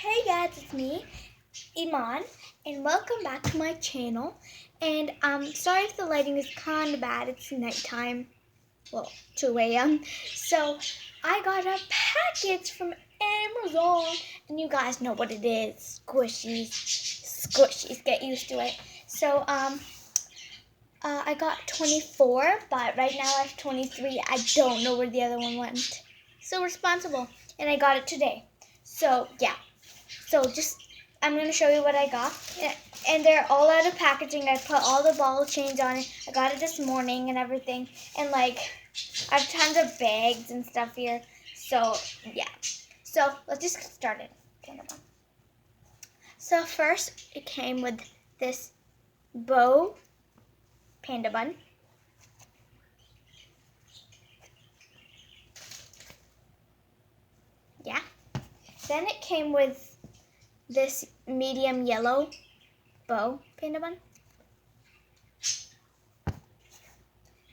Hey guys, it's me, Iman, and welcome back to my channel. And sorry if the lighting is kind of bad. It's nighttime, well, 2 a.m. So I got a package from Amazon, and you guys know what it is: squishies, squishies. Get used to it. So I got 24, but right now I have 23. I don't know where the other one went. So responsible, and I got it today. So yeah. So I'm going to show you what I got. And they're all out of packaging. I put all the ball chains on it. I got it this morning and everything. And I have tons of bags and stuff here. So yeah. So let's just get started. So first it came with this bow panda bun. Yeah. Then it came with this medium yellow bow panda bun.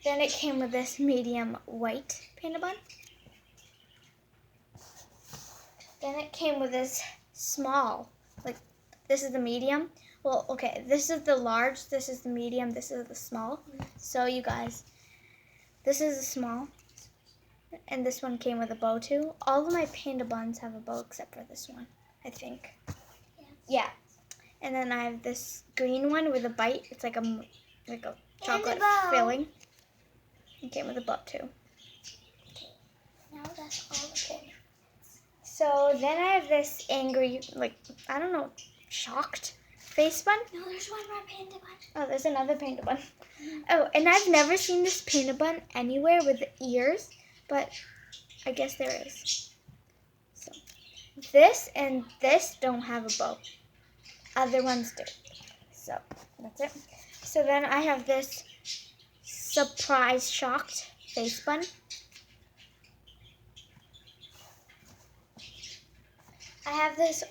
Then it came with this medium white panda bun. Then it came with this small, this is the medium. Well, okay, this is the large, this is the medium, this is the small. So you guys, this is the small, and this one came with a bow too. All of my panda buns have a bow except for this one, I think. Yeah. And then I have this green one with a bite. It's like a chocolate filling. It came with a bow too. Now that's all the panda. So then I have this angry, I don't know, shocked face bun. No, there's one more panda bun. Oh, there's another panda bun. Oh, and I've never seen this panda bun anywhere with ears, but I guess there is. So this and this don't have a bow. Other ones do. So that's it. So then I have this surprise shocked face bun. I have this,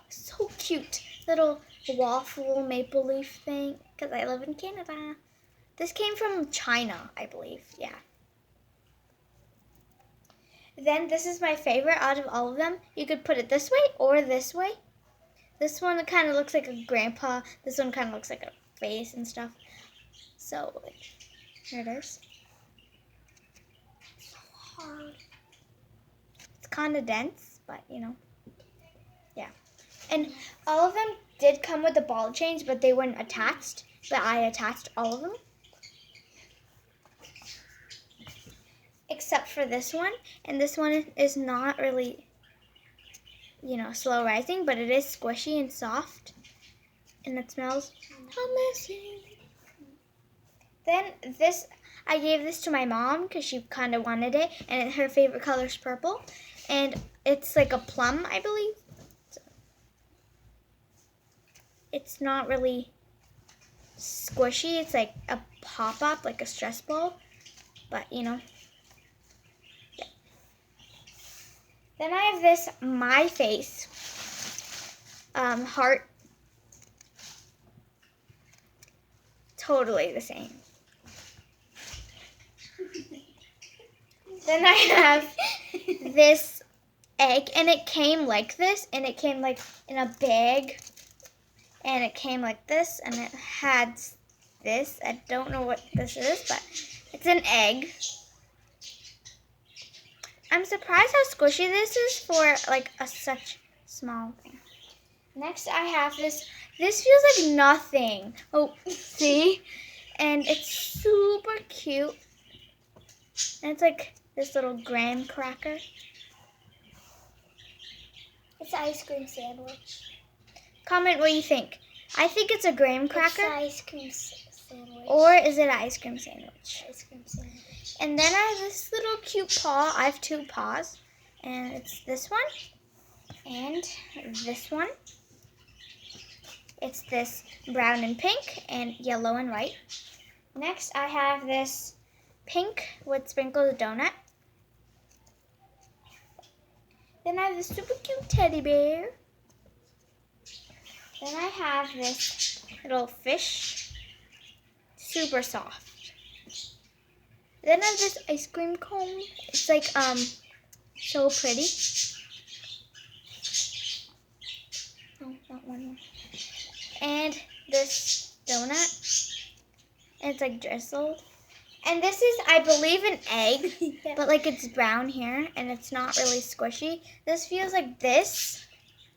so cute, little waffle maple leaf thing, because I live in Canada. This came from China, I believe, yeah. Then this is my favorite out of all of them. You could put it this way or this way. This one kind of looks like a grandpa. This one kind of looks like a face and stuff. So, here it is. So hard. It's kind of dense, but yeah. And all of them did come with the ball chains, but they weren't attached. But I attached all of them. Except for this one. And this one is not really, slow rising, but it is squishy and soft. And it smells amazing. Then I gave this to my mom because she kind of wanted it. And her favorite color is purple. And it's like a plum, I believe. It's not really squishy. It's like a pop-up, like a stress ball. But, yeah. Then I have this My Face heart. Totally the same. Then I have this egg, and it came like this, and it came in a bag, and it came like this, and it had this. I don't know what this is, but it's an egg. I'm surprised how squishy this is for such small thing. Next I have this. This feels like nothing. Oh, see? And it's super cute. And it's like this little graham cracker. It's an ice cream sandwich. Comment what you think. I think it's a graham cracker. It's an ice cream sandwich. Or is it an ice cream sandwich? Ice cream sandwich. And then I have this little cute paw. I have 2 paws. And it's this one. And this one. It's this brown and pink and yellow and white. Next, I have this pink with sprinkles donut. Then I have this super cute teddy bear. Then I have this little fish, super soft. Then I have this ice cream cone. It's so pretty. one more. And this donut. And it's like drizzled. And this is, I believe, an egg. Yeah. But like it's brown here and it's not really squishy. This feels like this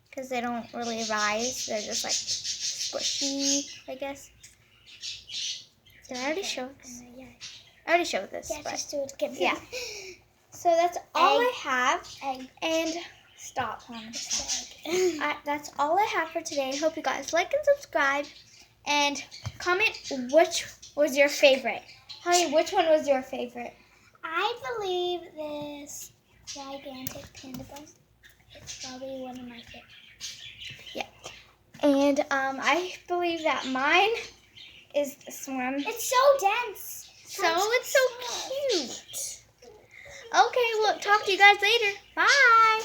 because they don't really rise. They're just like squishy, I guess. Did I already show this? Yeah. I already showed this. Yeah, but just do it again. yeah. So that's all Egg. I have. Egg. And stop, Mom. Egg. That's all I have for today. Hope you guys like and subscribe. And comment which was your favorite. Honey, which one was your favorite? I believe this gigantic panda bun. It's probably one of my favorites. And I believe that mine is this one. It's so dense. So it's so cute. Okay, well, talk to you guys later. Bye.